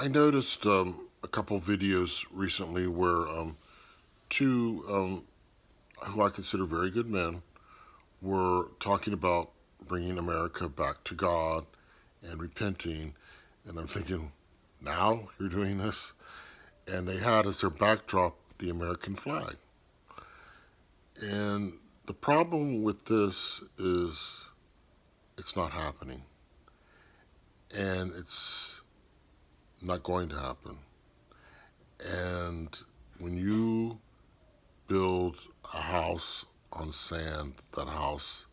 I noticed a couple videos recently where two who I consider very good men were talking about bringing America back to God and repenting. And I'm thinking, now you're doing this? And they had as their backdrop the American flag. And the problem with this is it's not happening. And it's not going to happen. And when you build a house on sand, that house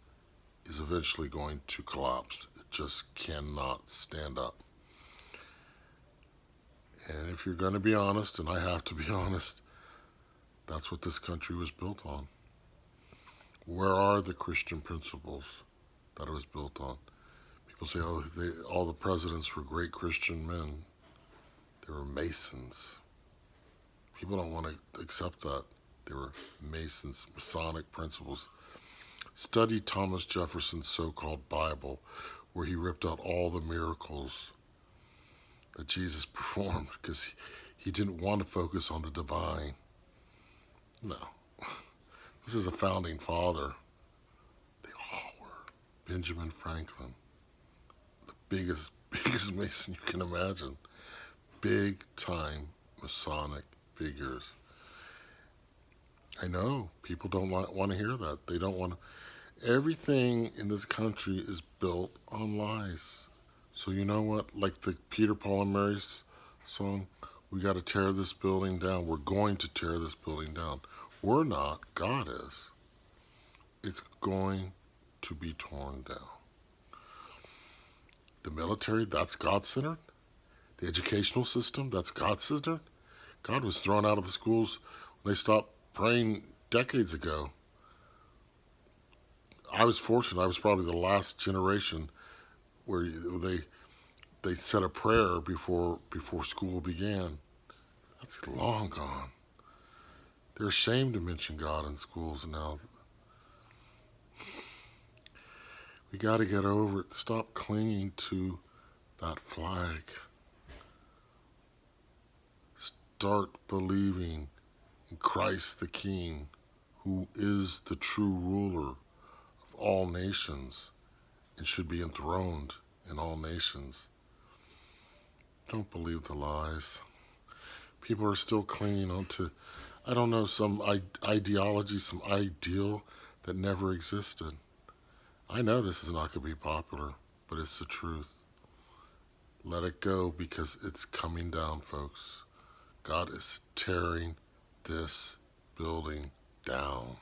is eventually going to collapse. It just cannot stand up. And if you're going to be honest, and I have to be honest, that's what this country was built on. Where are the Christian principles that it was built on? People say, oh, all the presidents were great Christian men. They were Masons. People don't want to accept that. They were Masons, Masonic principles. Study Thomas Jefferson's so-called Bible, where he ripped out all the miracles that Jesus performed because he didn't want to focus on the divine. No. This is a founding father. They all were. Benjamin Franklin, the biggest Mason you can imagine. Big time Masonic figures. I know people don't want to hear that. They don't want to. Everything in this country is built on lies. So you know what? Like the Peter, Paul, and Mary's song, we got to tear this building down. We're going to tear this building down. We're not. God is. It's going to be torn down. The military, that's God-centered. The educational system, that's God-centered. God was thrown out of the schools when they stopped praying decades ago. I was fortunate. I was probably the last generation where they said a prayer before school began. That's long gone. They're ashamed to mention God in schools now. We got to get over it. Stop clinging to that flag. Start believing in Christ the King, who is the true ruler of all nations and should be enthroned in all nations. Don't believe the lies. People are still clinging on to, I don't know, some ideology, some ideal that never existed. I know this is not going to be popular, but it's the truth. Let it go because it's coming down, folks. God is tearing this building down.